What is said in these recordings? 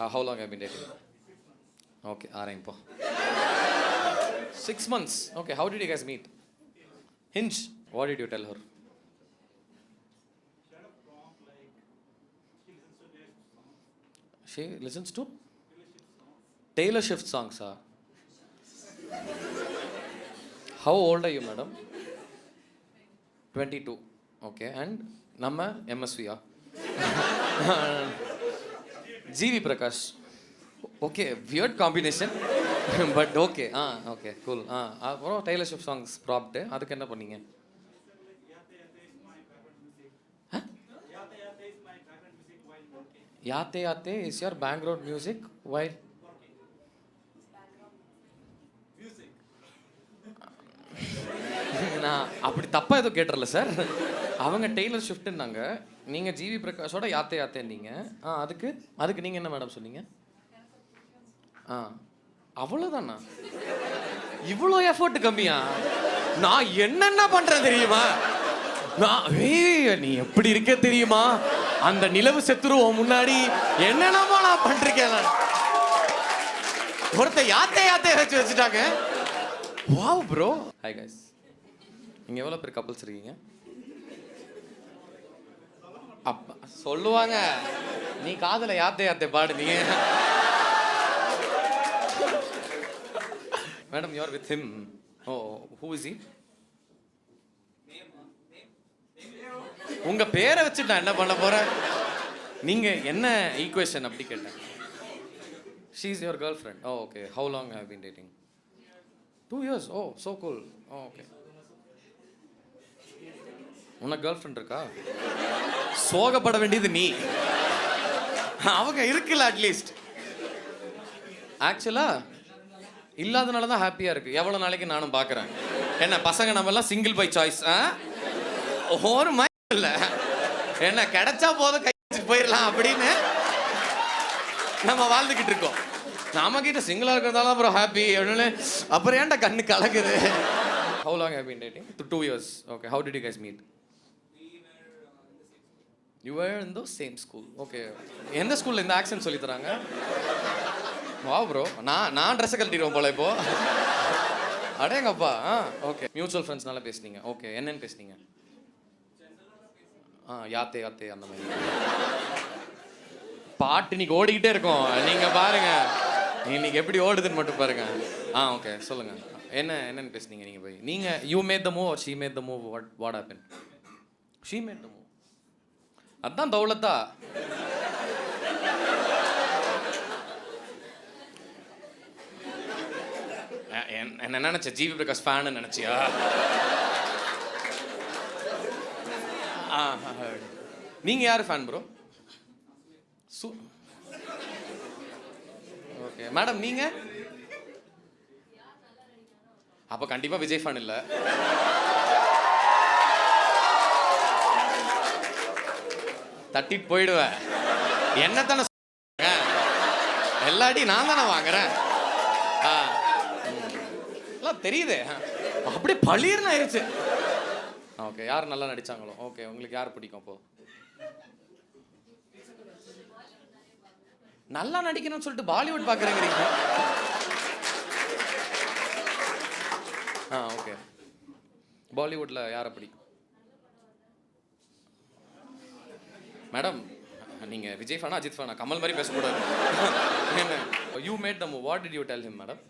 How long have you been dating? Okay, ஆறேன் இப்போ. 6 months. Okay, how did you guys meet? Hinge. What did you tell her? She listens to Taylor Swift songs. How old are you, madam? 22. Okay, and நம்ம MSV GV Prakash. Okay, weird combination. But okay. Okay, cool. அப்புறம் Taylor Swift songs prompt. அதுக்கு என்ன பண்ணீங்க? யாத்தே யாத்தே is your background music while நான் அப்படி தப்பா ஏதோ கேட்டுறல சார். அவங்க டெய்லர் ஷிஃப்ட்னாங்க, நீங்க ஜிவி பிரகாஷோட யாத்தே யாத்தேன்னீங்க. அதுக்கு அதுக்கு நீங்க என்ன மேடம் சொன்னீங்க? அவ்வளோதானா? இவ்வளோ எஃபோர்ட் கம்மியா? நான் என்னென்ன பண்றேன் தெரியுமா? நீ எப்படி இருக்க தெரியுமா? அந்த நிலவு செத்துருவோம் முன்னாடி என்னென்னமோ நான் பண்றேன். ஒருத்த யாத்தே யாத்தே வச்சுட்டாங்க. Wow bro. ஹாய் கைஸ், நீங்க எவ்வளோ பேர் கப்பல்ஸ் இருக்கீங்க? அப்பா சொல்லுவாங்க, நீ காதல யாத்தே யாத்தே பாடுனீங்க. Madam, you are with him. Oh, who is he? உங்க பேரை வச்சு நான் என்ன பண்ண போறேன்? நீங்க என்ன ஈக்குவேஷன் அப்படி கேட்டேன். She is your girlfriend. Oh okay. How long have been dating? 2 years. Oh so cool. Okay. உனக்கு கேர்ள் ஃப்ரெண்ட் இருக்கா? சோகப்பட வேண்டியது நீ. அவங்க இருக்குல்ல அட்லீஸ்ட். ஆக்சுவலா இல்லாதனால தான் ஹாப்பியா இருக்கு. எவ்வளவு நாளைக்கு நானும் பார்க்குறேன். என்ன பசங்க நம்ம எல்லாம் சிங்கிள் பை சாய்ஸ். ஒரு மாதிரி இல்லை, என்ன கிடைச்சா போதும் கை போயிடலாம் அப்படின்னு நம்ம வாழ்ந்துக்கிட்டு இருக்கோம். நாம கிட்ட சிங்கிளா இருக்கிறதால அப்புறம் ஹாப்பி அப்படின்னு. அப்புறம் ஏன்டா கண்ணு கலக்குது? How long have you been dating? 2 years. Okay. How did you guys meet? You were in the same school. Okay. எந்த ஸ்கூல்ல இந்த ஆக்சன் சொல்லி தராங்க? Wow bro. நான் ட்ரெஸ் கழட்டிடுவோம் போல இப்போ. அடேங்கப்பா. ஓகே. மியூச்சுவல் ஃப்ரெண்ட்ஸ்னால பேசுனீங்க. ஓகே. என்னன்னு பேசுனீங்க? யாத்தே யாத்தே அந்த மாதிரி பாட்டு இன்னைக்கு ஓடிக்கிட்டே இருக்கும். நீங்க பாருங்க இன்னைக்கு எப்படி ஓடுதுன்னு மட்டும் பாருங்க. ஓகே சொல்லுங்க. என்னன்னு பேசுனீங்க நீங்க போய்? நீங்க you made the move or she made the move? What happen? She made the move. அதான் தௌலத்தா. என்ன நினைச்ச? ஜிவி பிரகாஷ் ஃபேன் நினைச்சியா? நீங்க யாரு ஃபேன் ப்ரோ? ஓகே மேடம், நீங்க? அப்ப கண்டிப்பா விஜய் ஃபேன் இல்ல. தட்டிட்டு போயிடுவேன். என்னத்தானே எல்லாடி நான் தானே வாங்குறேன். தெரியுது, அப்படியே பளீர்னு ஆயிடுச்சு. ஓகே. யார் நல்லா நடிச்சாங்களோ? ஓகே. உங்களுக்கு யார் பிடிக்கும் அப்போ? நல்லா நடிக்கணும்னு சொல்லிட்டு பாலிவுட் பாக்குறேங்கிறீங்க. ஓகே. பாலிவுட்ல யாரை பிடிக்கும் மேடம்? நீங்க விஜய் ஃபேனா அஜித் ஃபேனா? கமல் மாதிரி பேசக்கூடாது. என்ன you made the move, what did you tell him madam?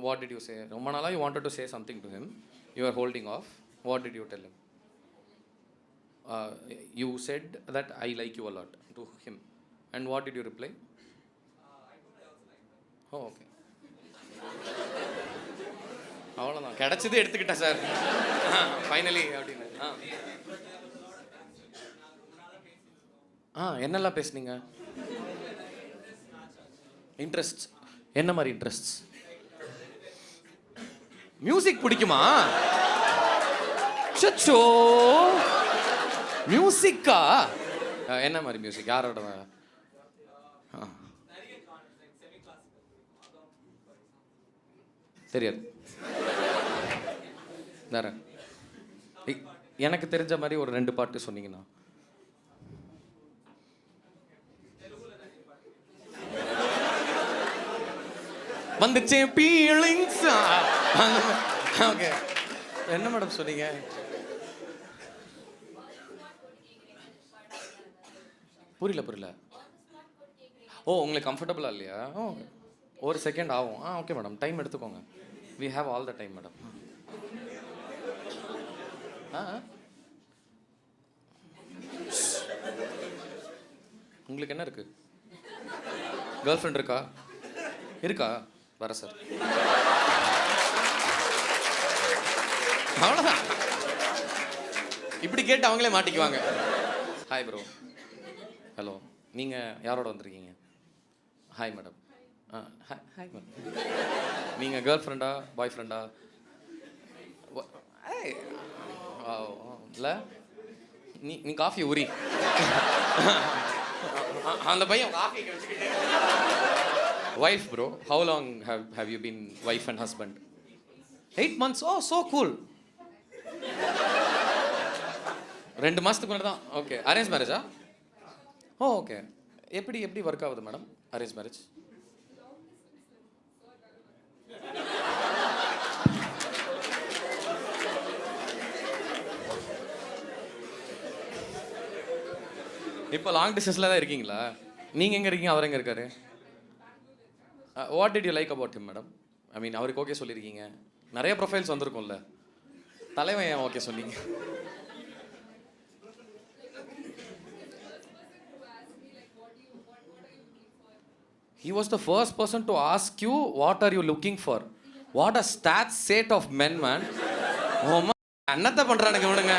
What did you say? ரொம்ப நாளா you wanted to say something to him. You are holding off. What did you tell him? You said that I like you a lot to him. And what did you reply? Oh, okay. அவ்வளோதான், கிடைச்சதே எடுத்துக்கிட்டேன் sir finally அப்படின்னு. என்னெல்லாம் பேசுனீங்க? Interest என்ன மாதிரி interest? Music பிடிக்குமா? சச்சோ, மியூசிக்கா? என்ன மாதிரி மியூசிக்? யாரோட? தெரியாது. வேற எனக்கு தெரிஞ்ச மாதிரி ஒரு 2 பாட்டு சொன்னீங்கன்னா. வந்துச்சே ஃபீலிங்ஸ். ஓகே, என்ன மேடம் சொன்னீங்க? புரியல. ஓ, உங்களுக்கு கம்ஃபர்டபுளா இல்லையா? ஓ, ஒரு செகண்ட் ஆகும். ஓகே மேடம், டைம் எடுத்துக்கோங்க. We have all the time madam. உங்களுக்கு என்ன இருக்கு? கேர்ள் ஃப்ரெண்ட் இருக்கா? வர சார். அவ்வளோதான். இப்படி கேட்டு அவங்களே மாட்டிக்குவாங்க. Hi bro. ஹலோ, நீங்கள் யாரோட வந்திருக்கீங்க? Hi madam. Hi madam. நீங்கள் கேர்ள் ஃப்ரெண்டா பாய் ஃப்ரெண்டா? இல்லை, நீ காஃபி உரி. அந்த பையன் காஃபி வச்சுக்கிட்டு. Wife bro, how long have you been wife and husband? 8 months. Oh, so cool. 2 மாசத்துக்கு முன்னாடி தான். ஓகே, அரேஞ்ச் மேரேஜா? Oh, okay. எப்படி ஒர்க் ஆகுது மேடம் அரேஞ்ச் மேரேஜ்? இப்போ லாங் டிஸ்டன்ஸில் தான் இருக்கீங்களா? நீங்கள் எங்கே இருக்கீங்க, அவர் எங்கே இருக்காரு? What did you like about him madam? I mean, அவருக்கு ஓகே சொல்லியிருக்கீங்க, நிறைய ப்ரொஃபைல்ஸ் வந்திருக்கும்ல, தலைவன் ஏன் ஓகே சொன்னீங்க? He was the first person to ask you what are you looking for. What a state of men, man. ஓமா, என்னத்தை பண்ணுறானுங்க விடுங்க.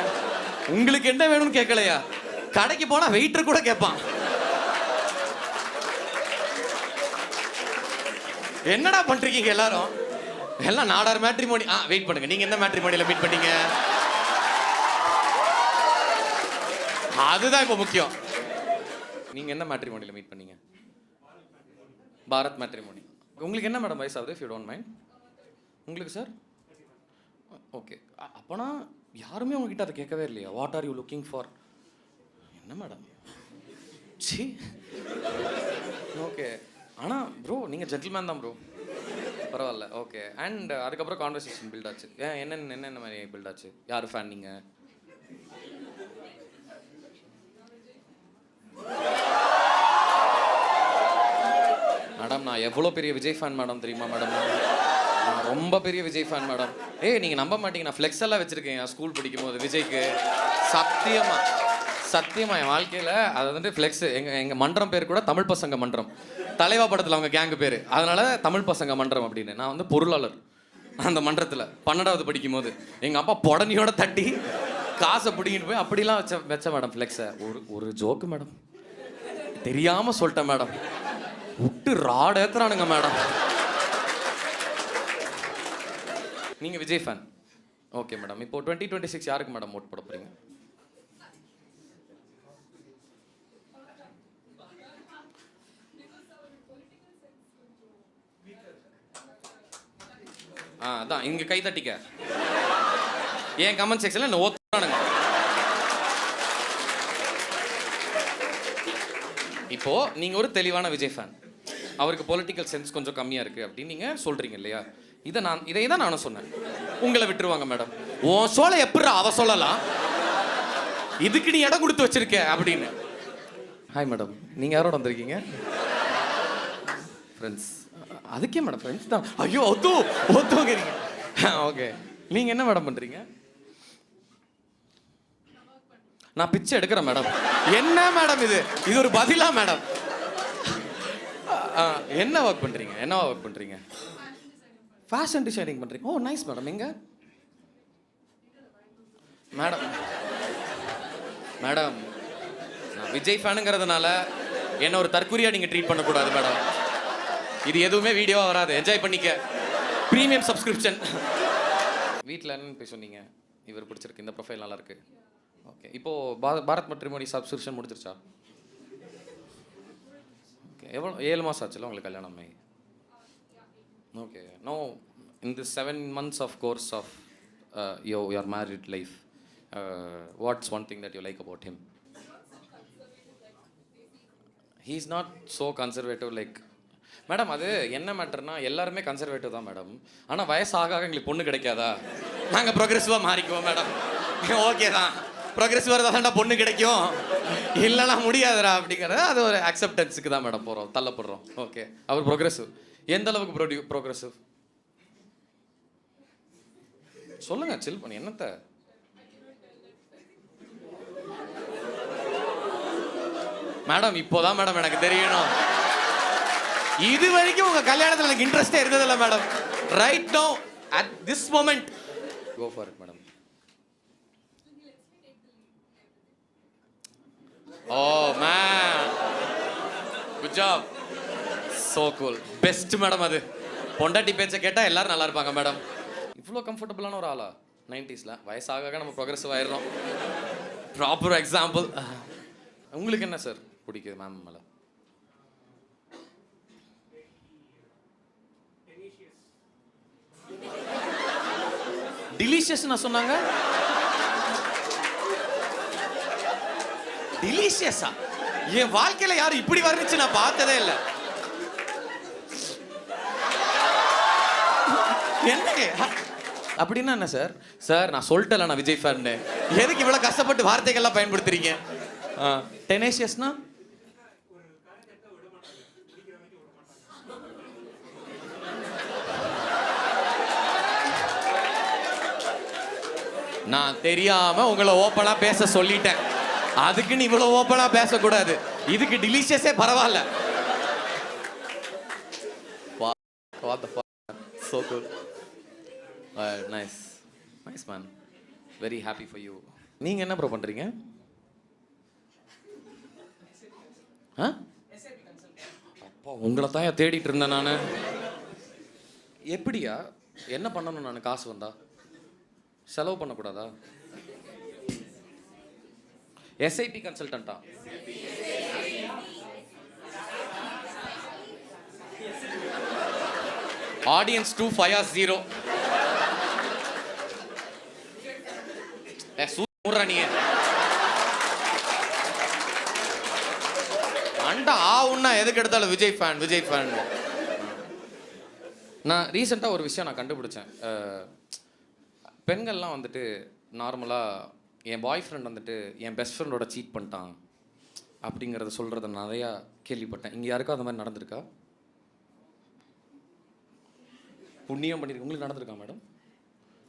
உங்களுக்கு என்ன வேணும்னு கேட்கலையா? கடைக்கு போனால் வெயிட்டர் கூட கேட்பான், என்னடா பண்றீங்க எல்லாரும்? எல்லாம் நாடார் மேட்ரிமோனி. வெயிட் பண்ணுங்க, நீங்க என்ன மேட்ரிமோனியில் மீட் பண்ணீங்க? அதுதான் இப்போ முக்கியம். நீங்க என்ன மேட்ரிமோனியில் மீட் பண்ணீங்க? பாரத் மேட்ரிமோனி. உங்களுக்கு என்ன மேடம் வயசாகுது, இஃப் யூ டோன்ட் மைண்ட்? உங்களுக்கு சார்? ஓகே, அப்போனா யாருமே உங்ககிட்ட அதை கேட்கவே இல்லையா? What are you looking for? என்ன மேடம்? C, okay. ஆனால் ப்ரோ, நீங்கள் ஜென்டில்மேன் தான் ப்ரோ. பரவாயில்ல, ஓகே. அண்ட் அதுக்கப்புறம் கான்வர்சேஷன் பில்ட் ஆச்சு. என்னென்ன மாதிரி பில்ட் ஆச்சு? யார் ஃபேன் நீங்கள்? மேடம், நான் எவ்வளோ பெரிய விஜய் ஃபேன் மேடம் தெரியுமா மேடம்? நான் ரொம்ப பெரிய விஜய் ஃபேன் மேடம். நீங்கள் நம்ப மாட்டீங்க, நான் ஃப்ளெக்ஸ் எல்லாம் வச்சுருக்கேன் என் ஸ்கூல் படிக்கும் போது விஜய்க்கு. சத்தியமாக என் வாழ்க்கையில் அது வந்துட்டு ஃப்ளெக்ஸு. எங்கள் மன்றம் பேர் கூட தமிழ் பசங்க மன்றம். தலைவா படத்தில் அவங்க கேங்கு பேர், அதனால் தமிழ் பசங்க மன்றம் அப்படின்னு. நான் வந்து பொருளாளர் அந்த மன்றத்தில் 12வது படிக்கும் போது. எங்கள் அப்பா புடனியோட தட்டி காசை பிடிங்கிட்டு போய் அப்படிலாம் வச்ச மேடம் ஃப்ளெக்ஸை. ஒரு ஜோக்கு மேடம், தெரியாமல் சொல்லிட்டேன் மேடம், விட்டு ராட் ஏத்துறானுங்க மேடம். நீங்கள் விஜய் ஃபேன், ஓகே மேடம். இப்போ 2026 யாருக்கு மேடம் ஓட் போட போகிறீங்க? அதான் இங்கே கை தட்டிக்க. ஏன் கமெண்ட் செக்ஷனில் என்ன ஓத்துறானுங்க. இப்போ நீங்கள் ஒரு தெளிவான விஜய் ஃபேன், அவருக்கு பொலிட்டிக்கல் சென்ஸ் கொஞ்சம் கம்மியாக இருக்குது அப்படின்னு நீங்கள் சொல்கிறீங்க இல்லையா? இதை தான் நானும் சொன்னேன். உங்களை விட்டுருவாங்க மேடம். உன் சோலை எப்படி அவ சொல்லலாம், இதுக்கு நீ இடம் கொடுத்து வச்சிருக்க அப்படின்னு. ஹாய் மேடம், நீங்கள் யாரோட வந்திருக்கீங்க? ஃப்ரெண்ட்ஸ். அதுக்கே மேடம் ஃப்ரெண்ட்ஸ் தான். ஐயோ ஒத்துவங்கிறீங்க. ஓகே, நீங்கள் என்ன மேடம் பண்ணுறீங்க? நான் பிச்சை எடுக்கிறேன் மேடம். என்ன மேடம் இது ஒரு பதிலா மேடம்? என்ன ஒர்க் பண்ணுறீங்க? ஃபேஷன் டிசைனிங் பண்ணுறீங்க. ஓ, நைஸ் மேடம். எங்க மேடம்? நான் விஜய் ஃபேனுங்கிறதுனால என்ன ஒரு தற்கொலையாக நீங்கள் ட்ரீட் பண்ணக்கூடாது மேடம். இது எதுவுமே வீடியோவாக வராது, என்ஜாய் பண்ணிக்க. Premium subscription. வீட்டில் என்னன்னு போய் சொன்னீங்க? இவர் பிடிச்சிருக்கு, இந்த ப்ரொஃபைல் நல்லா இருக்கு. ஓகே, இப்போது பாரத் மேட்ரிமோனி சப்ஸ்கிரிப்ஷன் முடிச்சிருச்சா? ஓகே, எவ்வளோ 7 மாதம் ஆச்சுல உங்களுக்கு கல்யாணம் ஆகி? Okay, no, in the 7 months of course of your married life, what's one thing that you like about him? He is not so conservative like. Madam அது என்ன மேட்டர்னா எல்லாருமே கன்சர்வேட்டிவ் தான் மேடம். ஆனால் வயசாக எங்களுக்கு பொண்ணு கிடைக்காதா? நாங்கள் ப்ரோக்ரெசிவாக மாறிக்குவோம் மேடம். ஓகே தான், ப்ரோக்ரெசிவாக இருந்தால் தான்டா பொண்ணு கிடைக்கும், இல்லைனா முடியாதுடா அப்படிங்கிறத அது ஒரு அக்செப்டன்ஸுக்கு தான் மேடம் போகிறோம், தள்ளப்படுறோம். ஓகே, அவர் ப்ரோக்ரெசிவ். எந்த அளவுக்கு ப்ரோக்ரெசிவ் சொல்லுங்க, சில் பண்ணி என்னத்த? மேடம் இப்போதான் மேடம் எனக்கு தெரியணும். இது வரைக்கும் உங்க கல்யாணத்துல எனக்கு இன்ட்ரெஸ்டே இருந்ததில்ல madam. Right now at this moment go for it madam. Oh man, good job, so cool, best madam. அது பொண்டாட்டி பேச்சை கேட்டா எல்லாரும் நல்லா இருப்பாங்க மேடம். இவ்வளோ கம்ஃபர்டபுளான ஒரு ஆளா 90s வயசாக நம்ம ப்ரோக்ரெசிவ் ஆயிடுறோம். Proper example. உங்களுக்கு என்ன சார் பிடிக்குது மேம் மேலே? டிலிஷியஸ் நான் சொன்னாங்க. டிலிஷியஸா? என் வாழ்க்கையில யாரும் இப்படி வர்ணிச்சு நான் பார்த்ததே இல்லை. என்னங்க அப்படின்னா என்ன சார்? சார் நான் சொல்லிட்டேன் நான் விஜய் ஃபேன். எதுக்கு இவ்வளவு கஷ்டப்பட்டு வார்த்தைகள்லாம் பயன்படுத்துறீங்க? டெனேஷியஸ்னா நான் தெரியாம உங்களை ஓப்பனா பேச சொல்லிட்டேன். அதுக்கு நீ இவ்வளவு ஓப்பனா பேசக்கூடாது. இதுக்கு டிலிஷியஸே பரவாயில்ல. What the fuck? So cool. Nice. Nice man. Very happy for you. நீங்க என்ன ப்ரோ பண்றீங்க? அப்பா உங்களை தான் தேடிட்டு இருந்தேன் நான். எப்படியா என்ன பண்ணணும்? நான் காசு வந்தா செலவு பண்ணக்கூடாதா? எஸ்ஐபி கன்சல்டன்ட்டா? ஆடியன்ஸ் 25 சூறா நீ அண்டா ஆவுன்னா எதுக்கு எடுத்தாலும் விஜய் ஃபேன். நான் ரீசெண்டாக ஒரு விஷயம் நான் கண்டுபிடிச்சேன். பெண்கள்லாம் வந்துட்டு நார்மலாக என் பாய் ஃப்ரெண்ட் வந்துட்டு என் பெஸ்ட் ஃப்ரெண்டோட சீட் பண்ணிட்டான் அப்படிங்கிறத சொல்கிறத நிறையா கேள்விப்பட்டேன். இங்கே யாருக்கும் அந்த மாதிரி நடந்திருக்கா? புண்ணியம் பண்ணியிருக்கீங்க. உங்களுக்கு நடந்திருக்கா மேடம்?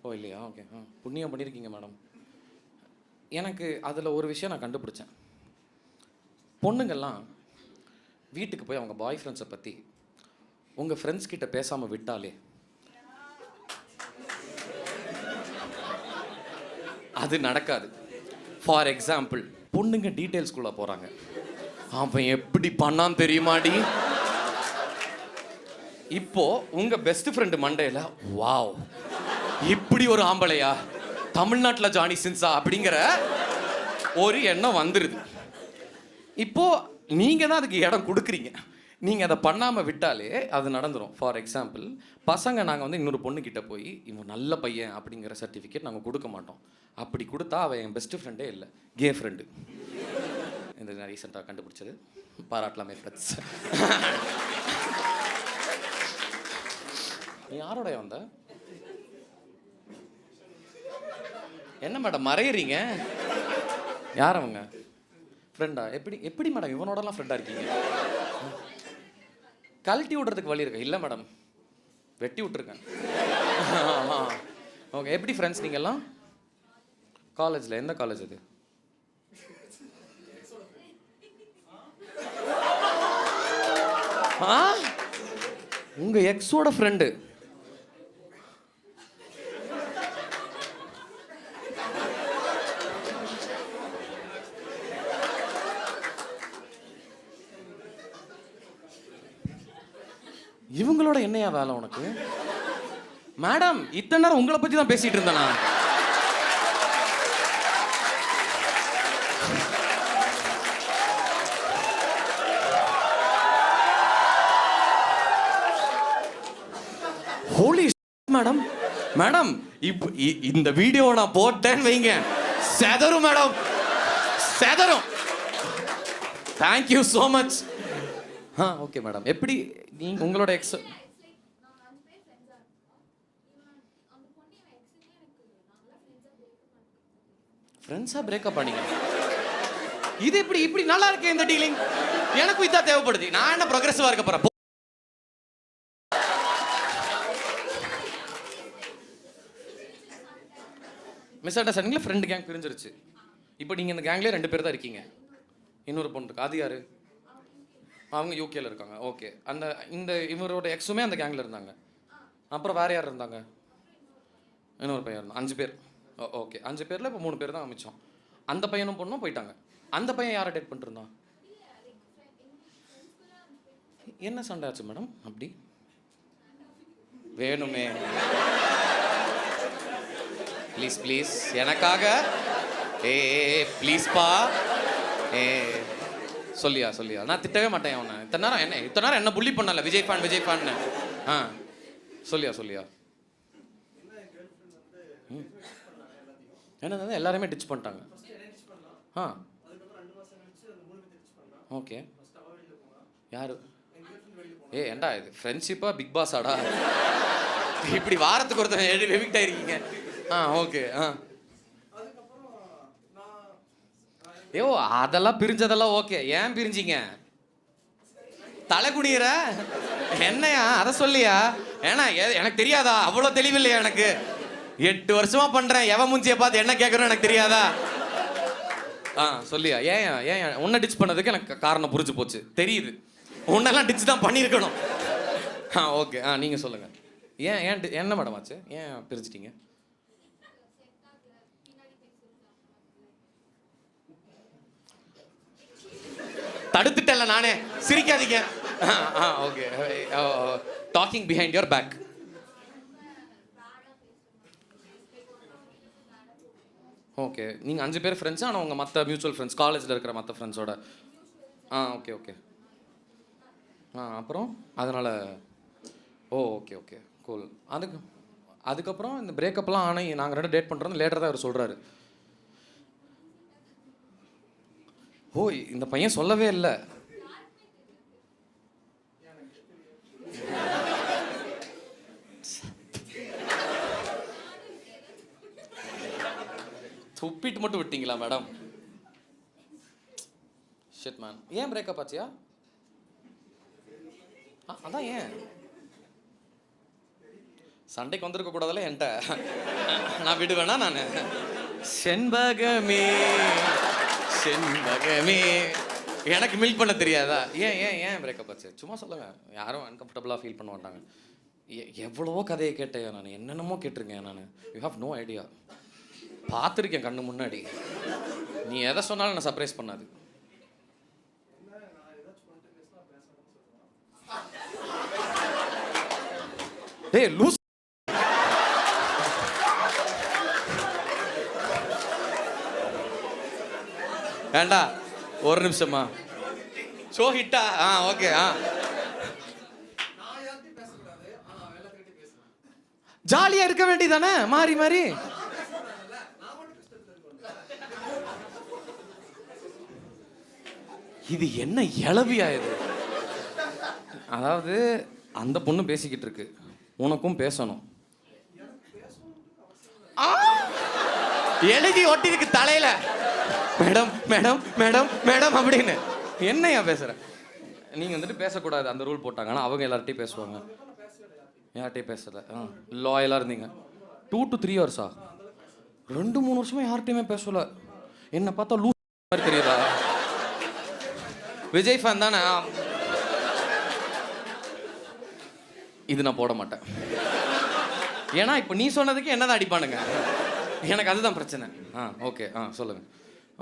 ஓ இல்லையா? ஓகே. புண்ணியம் பண்ணியிருக்கீங்க மேடம். எனக்கு அதில் ஒரு விஷயம் நான் கண்டுபிடிச்சேன். பொண்ணுங்கள்லாம் வீட்டுக்கு போய் அவங்க பாய் ஃப்ரெண்ட்ஸை பற்றி உங்கள் ஃப்ரெண்ட்ஸ் கிட்ட பேசாமல் விட்டாலே அது நடக்காது. ஃபார் எக்ஸாம்பிள், பொண்ணுங்க டீட்டெயில்ஸ்குள்ளே போகிறாங்க. அவன் எப்படி பண்ணான்னு தெரியுமாடி? இப்போ உங்க பெஸ்ட் ஃப்ரெண்டு மண்டையில வாவ் இப்படி ஒரு ஆம்பளையா, தமிழ்நாட்டில் ஜானி சின்ஸா அப்படிங்கிற ஒரு எண்ணம் வந்துடுது. இப்போ நீங்க தான் அதுக்கு இடம் கொடுக்குறீங்க. நீங்கள் அதை பண்ணாமல் விட்டாலே அது நடந்துடும். ஃபார் எக்ஸாம்பிள், பசங்க நாங்கள் வந்து இன்னொரு பொண்ணுக்கிட்ட போய் இவன் நல்ல பையன் அப்படிங்கிற சர்டிஃபிகேட் நாங்கள் கொடுக்க மாட்டோம். அப்படி கொடுத்தா அவன் என் பெஸ்ட் ஃப்ரெண்டே இல்லை, கே ஃப்ரெண்டு. இந்த நான் ரீசெண்டாக கண்டுபிடிச்சது. பாராட்டலாமே ஃப்ரெண்ட்ஸ். நீ யாரோடைய வந்த? என்ன மேடம் மறையிறீங்க? யார் அவங்க? ஃப்ரெண்டா? எப்படி மேடம் இவனோடலாம் ஃப்ரெண்டாக இருக்கீங்க? கழட்டி விட்றதுக்கு வழி இருக்கு? இல்லை மேடம், வெட்டி விட்டுருக்கேன். ஓகே. எப்படி ஃப்ரெண்ட்ஸ் நீங்கள்லாம்? காலேஜில்? எந்த காலேஜ் அது? உங்கள் எக்ஸோட ஃப்ரெண்டு? இவங்களோட என்னையா வேலை உனக்கு? மேடம் இத்தனை நேரம் உங்களை பற்றி தான் பேசிட்டு இருந்தேனா? ஹோலி மேடம். மேடம் இந்த வீடியோ நான் போட்டேன்னு வைங்க, செதறும் மேடம், செதறும். Thank you so much. Okay madam. எப்படி நீங்க உங்களோட எக்ஸ் ஃப்ரெண்ட்ஸா பிரேக்கப் பண்ணீங்க? இது எப்படி இப்படி நல்லா இருக்கு இந்த டீலிங்? எனக்கும் இதான் தேவைப்படுது. நான் என்ன ப்ரோக்ரஸிவா இருக்க போறேன்? மிஸ் அண்டர்ஸ்டாண்டிங்ல ஃப்ரெண்ட் கேங் பிரிஞ்சிருச்சு. இப்போ நீங்க இந்த கேங்லயே 2 பேர் தான் இருக்கீங்க. இன்னொரு பொண்ணு இருக்கு. அது யாரு? அவங்க யூகேல இருக்காங்க. ஓகே. அந்த இந்த இவரோட எக்ஸுமே அந்த கேங்ல இருந்தாங்க. அப்புறம் வேற யார் இருந்தாங்க? இன்னொரு பையன் இருந்தான். 5 பேர். ஓகே. 5 பேர்ல இப்போ 3 பேர் தான் மிச்சம். அந்த பையனும் பொண்ணும் போயிட்டாங்க. அந்த பையன் யாரை டேட் பண்ணிட்டு இருந்தான்? என்ன சண்டை ஆச்சு மேடம்? அப்படி வேணுமே, ப்ளீஸ் ப்ளீஸ் எனக்காக ப்ளீஸ் பா. சொல்லியா சொல்லியா? நான் திட்டவே மாட்டேன் அவனை. இத்தனை நேரம் என்ன புள்ளி பண்ணல. விஜய் ஃபேன். சொல்லியா? என்ன எல்லாருமே டிச் பண்ணிட்டாங்க. ஓகே. யாரு? ஏண்டா இது ஃப்ரெண்ட்ஷிப்பா பிக் பாஸ் ஆடா? இப்படி வாரத்துக்கு ஒருத்தர் எவிக்ட் ஆயிருக்கீங்க. ஓகே. ஐயோ அதெல்லாம் பிரிஞ்சதெல்லாம் ஓகே. ஏன் பிரிஞ்சிங்க? தலை குடியிற என்னையா? அதை சொல்லியா? ஏன்னா எனக்கு தெரியாதா? அவ்வளோ தெளிவில்லையா எனக்கு? 8 வருஷமா பண்றேன். எவன் மூஞ்சியை பார்த்து என்ன கேட்கறோம் எனக்கு தெரியாதா? சொல்லியா? ஏன் உன்னை டிச் பண்ணதுக்கு எனக்கு காரணம் புரிஞ்சு போச்சு. தெரியுது உன்னெல்லாம் டிச் தான் பண்ணியிருக்கணும். ஓகே. நீங்க சொல்லுங்க. ஏன் என்ன மேடம் ஆச்சு? ஏன் பிரிஞ்சிட்டீங்க? தடுத்துட்டேன்ல நானே. சிரிக்காதீங்க. Okay. Talking behind your back. Okay. நீங்கள் 5 பேர் ஃப்ரெண்ட்ஸு. ஆனால் உங்கள் மற்ற மியூச்சுவல் ஃப்ரெண்ட்ஸ் காலேஜில் இருக்கிற மற்ற ஃப்ரெண்ட்ஸோட. ஓகே. அப்புறம் அதனால் ஓகே கூல். அதுக்கப்புறம் இந்த பிரேக்கப்லாம் ஆனால் நாங்கள் 2 டேட் பண்ணுறோம். லேட்டர் தான் அவர் சொல்கிறாரு. இந்த பையன் சொல்லவே இல்லை. துப்பிட்டு மட்டும் விட்டீங்களா மேடம்? Shit man. ஏன் பிரேக்கப் ஆச்சியா? அதான் ஏன் சண்டைக்கு வந்திருக்க கூடாதுல என்கிட்ட. நான் விடுவேனா? நான் செண்பகமே எனக்கு மில்க் பண்ண தெரியாதா? ஏன் பிரேக்கப் ஆச்சு? சும்மா சொல்லுங்க. யாரும் அன்கம்ஃபர்டபுளாக ஃபீல் பண்ண மாட்டாங்க. எவ்வளவோ கதையை கேட்டேன் நான். என்னென்னமோ கேட்டிருக்கேன் நான். You have no idea. பார்த்துருக்கேன் கண்ணு முன்னாடி. நீ எதை சொன்னாலும் நான் சர்ப்ரைஸ் பண்ணாது. டேய் லூஸ். வேண்டா ஒரு நிமிஷமா. ஷோ ஹிட்டா? ஓகே. ஜாலியா இருக்க வேண்டியதானே மாறி மாறி. இது என்ன இளவியா இது? அதாவது அந்த பொண்ணு பேசிக்கிட்டு இருக்கு, உனக்கும் பேசணும். எழுதி ஒட்டிருக்கு தலையில மேடம் மேடம் மேடம் மேடம் அப்படின்னு. என்னையா பேசுற? நீங்க வந்துட்டு பேசக்கூடாது அந்த ரூல் போட்டாங்க. ஆனால் அவங்க எல்லார்ட்டையும் பேசுவாங்க. யார்கிட்டையும் பேசல. லாயலாக இருந்தீங்க. 2 to 3 இயர்ஸா? 2-3 வருஷமா யார்கிட்டையுமே பேசல. என்ன பார்த்தா லூஸ் மாதிரி தெரியுதா? விஜய் ஃபேன் தானே? இது நான் போட மாட்டேன். ஏன்னா இப்போ நீ சொன்னதுக்கு என்னதான் அடிப்பானுங்க. எனக்கு அதுதான் பிரச்சனை. ஓகே. சொல்லுங்க.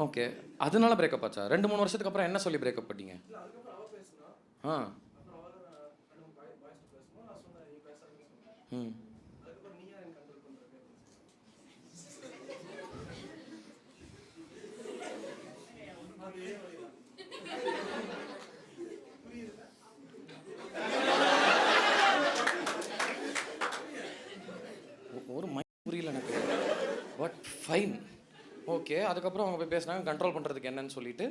ஓகே. அதனால பிரேக்கப் ஆச்சா? 2-3 வருஷத்துக்கு அப்புறம் என்ன சொல்லி பிரேக்கப் பண்ணீங்க? ஒரு புரியல எனக்கு. வாட்? ஃபைன். ஓகே. ஓகே. அதுக்கப்புறம் அவங்க போய் பேசுனாங்க கண்ட்ரோல் பண்ணுறதுக்கு என்னன்னு சொல்லிட்டு.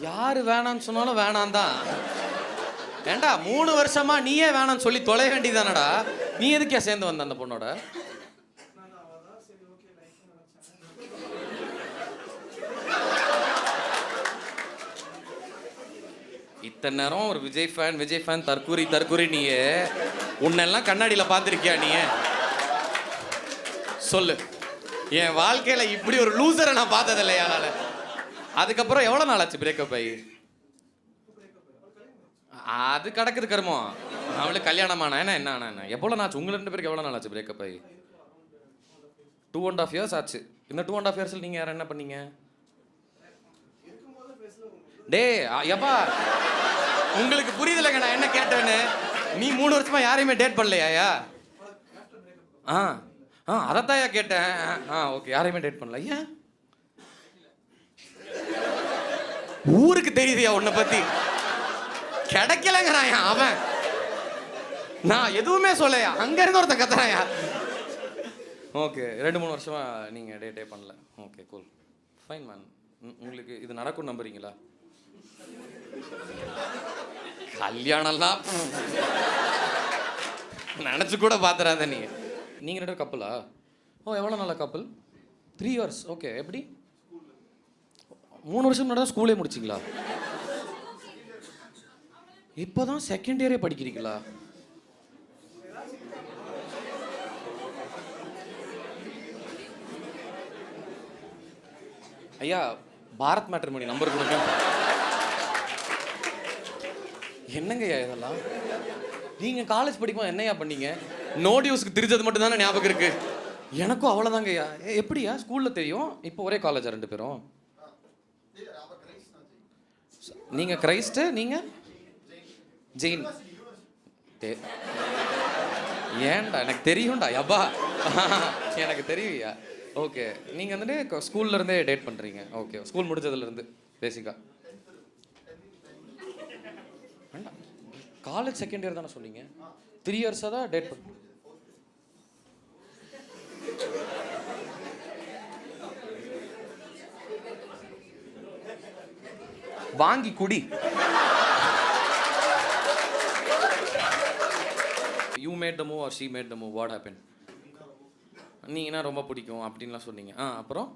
யாரு வேணான்னு சொன்னாலும் வேணாம் தான். ஏண்டா 3 வருஷமா நீயே வேணான்னு சொல்லி தொலை வேண்டியதானடா. நீ எதுக்கே சேர்ந்து வந்த அந்த பொண்ணோட? இத்தனை நேரம் ஒரு விஜய் ஃபேன் தற்கூரி நீயே உன்னெல்லாம் கண்ணாடியில் பார்த்துருக்கியா நீ? சொல்லு. என் வாழ்க்கையில் இப்படி ஒரு லூசரை நான் பார்த்ததில்லை யாரால. அதுக்கப்புறம் எவ்வளோ நாள் ஆச்சு பிரேக்கப் ஆகி? அது கிடக்குது கருமம். அவளுக்கு கல்யாணமானா என்ன எவ்வளோ நாள் ஆச்சு? உங்க 2 பேருக்கு எவ்வளோ நாள் ஆச்சு பிரேக்கப் ஆகி? 2.5 years ஆச்சு. இந்த 2.5 yearsல நீங்கள் யாரும் என்ன பண்ணீங்க? டே எப்பா உங்களுக்கு புரியுதுலங்க நான் என்ன கேட்டேன்னு. நீ 3 வருஷமா யாரையுமே டேட் பண்ணலையா? அதைத்தாயா கேட்டேன். ஓகே, யாரையுமே டேட் பண்ணல. ஏன்? ஊருக்கு தெரியுதுயா உன்னை பத்தி. கிடைக்கலங்கிறாயா அவன். நான் எதுவுமே சொல்லயா, அங்க இருந்து ஒருத்தன் கத்துறாயா. ஓகே, 2-3 வருஷமா நீங்க டேட்டே பண்ணல. Okay, cool, fine man. உங்களுக்கு இது நடக்கும் நம்புறீங்களா? கல்யாணம்லாம் நினைச்சு கூட பாத்துறாத நீங்க. நீங்க 2 கப்பலா? எவ்வளவு நல்ல கப்பல்? 3 years. ஓகே, எப்படி 3 வருஷம் முன்னாடி ஸ்கூலே முடிச்சிங்களா? இப்போதான் செகண்ட் இயரே படிக்கிறீங்களா? ஐயா, பாரத் மேட்ரிமோனி நம்பர் கொடுங்க. என்னங்க ஐயா இதெல்லாம்? நீங்க காலேஜ் படிக்கும்போது என்னையா பண்ணீங்க? நோ டியூஸ்க்கு தெரிஞ்சது மட்டும் தானே ஞாபகம் இருக்கு. எனக்கும் அவ்வளோதாங்க ஐயா. எப்படியா ஸ்கூல்ல தெரியும்? இப்போ ஒரே காலேஜா 2 பேரும்? நீங்க கிரைஸ்ட், நீங்க ஜெயின். ஏன்டா எனக்கு தெரியும்டா யப்பா. எனக்கு தெரியுயா. ஓகே, நீங்க வந்துட்டு ஸ்கூல்ல இருந்தே டேட் பண்றீங்க. ஓகே, ஸ்கூல் முடிஞ்சதுல இருந்து பேசிக்கா. காலேஜ் செகண்ட் இயர் தானே சொன்னீங்க? 3 years தான் டேட் பண்ண. வாங்கி குடி. You made the move or she made the move? What happened? நீங்கன்னா ரொம்ப பிடிக்கும் அப்படின்லாம் சொன்னீங்க. அப்புறம்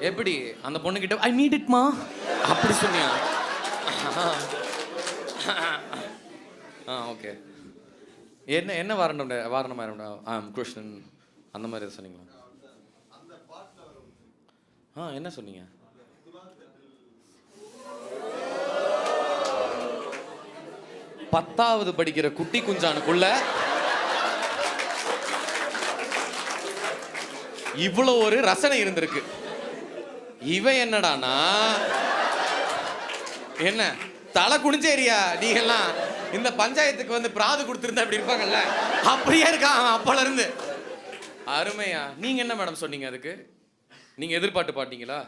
எப்படி அந்த பொண்ணுகிட்ட ஐ நீட் இட்மா அப்படி சொன்னியா? ஓகே. என்ன வாரணம் கிருஷ்ணன் அந்த மாதிரி சொன்னீங்களா? என்ன சொன்னீங்க? பத்தாவது படிக்கிற குட்டி குஞ்சானுக்குள்ள இவ்வளோ ஒரு ரசனை இருந்திருக்கு. இவன் என்னடானா என்ன தலை குனிஞ்சேரியா நீங்கெல்லாம் இந்த பஞ்சாயத்துக்கு வந்து பிராது கொடுத்துருந்தா இப்படி இருப்பாங்கல்ல, அப்படியே இருக்கான் அப்பல இருந்து. அருமையா. நீங்க என்ன மேடம் சொன்னீங்க அதுக்கு? நீங்க எதிர்பார்த்து பாட்டீங்களா?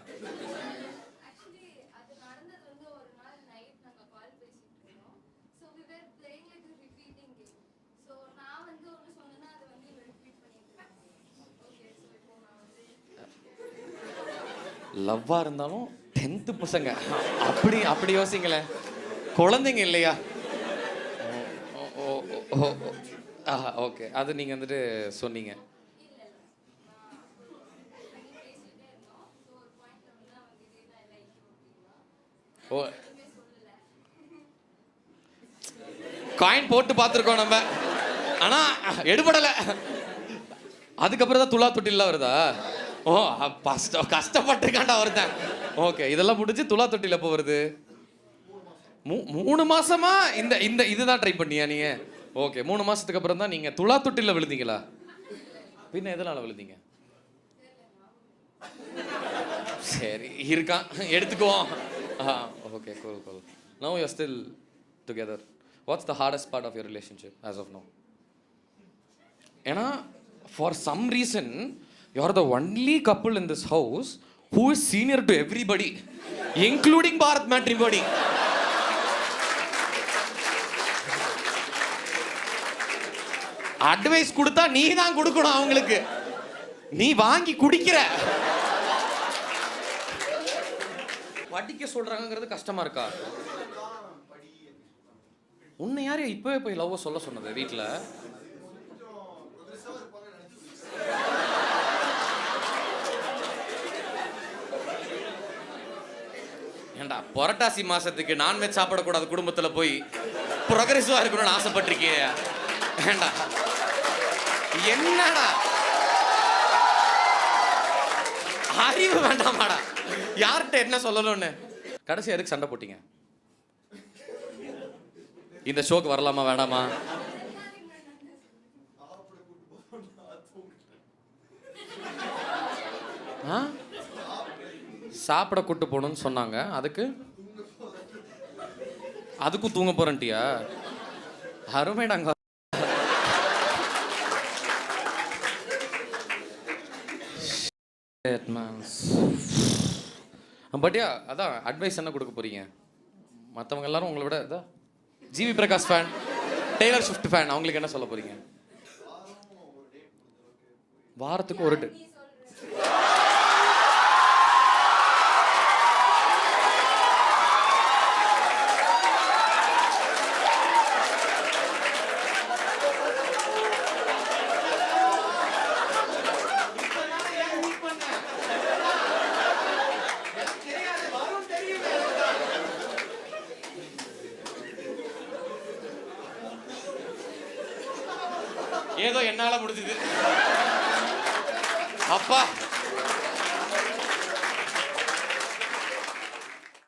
லவ்வா இருந்தாலும் 10th பசங்க அப்படி யோசிங்களேன். குழந்தைங்க இல்லையா? ஓகே, அது நீங்க வந்துட்டு சொன்னீங்க. காயின் போட்டு பார்த்துருக்கோம் நம்ம, ஆனா எடுபடல. அதுக்கப்புறம் தான் துலா தொட்டிலாம் வருதா? கஷ்டப்பட்டுக்காண்டா ஒருத்தன். ஓகே, இதெல்லாம் முடிஞ்சு துலா தொட்டில எப்போ வருது? 3 மாசமா இந்த இதுதான் ட்ரை பண்ணியா நீங்க? ஓகே, 3 மாசத்துக்கு அப்புறம் தான் நீங்க துலா தொட்டில விழுந்தீங்களா? பின்ன எதனால விழுந்தீங்க? சரி இருக்கான், எடுத்துக்குவோம். Okay, cool. Now you're still together. What's the hardest part of your relationship as of now? ஏன்னா for some reason you're the only couple in this house who is senior to everybody, including Bharat Matrimony. Advice கொடுத்தா நீ தான் கொடுக்கணும் அவங்களுக்கு. நீ வாங்கி குடிக்கிற. படிக்க சொல்றாங்கிறது கஷ்டமா இருக்கா? உன்னை யாரு இப்பவே போய் லவ் சொல்ல சொன்னது வீட்டுல? ஏண்டா புரட்டாசி மாசத்துக்கு நான்வெஜ் சாப்பிடக்கூடாது குடும்பத்துல போய் ப்ரோக்ரெசிவா இருக்கணும்னு ஆசைப்பட்டிருக்கிய? ஏண்டா என்னடா அறிவு வேண்டாமாடா? யார்கிட்ட என்ன சொல்லணும்னு? கடைசி எதுக்கு சண்டை போட்டீங்க? இந்த ஷோக்கு வரலாமா வேண்டாமா? சாப்பிட கூட்டு போகணும்னு சொன்னாங்க. அதுக்கும் தூங்க போறேன்ட்டியா? அருமைடாங்க. பட்டியா அதான் அட்வைஸ் என்ன கொடுக்க போறீங்க? மற்றவங்க எல்லாரும் உங்களை விட அதான் GV Prakash fan, Taylor Swift fan, அவங்களுக்கு என்ன சொல்ல போறீங்க? வாரத்துக்கு ஒரு ஏதோ என்னால முடிஞ்சது. அப்பா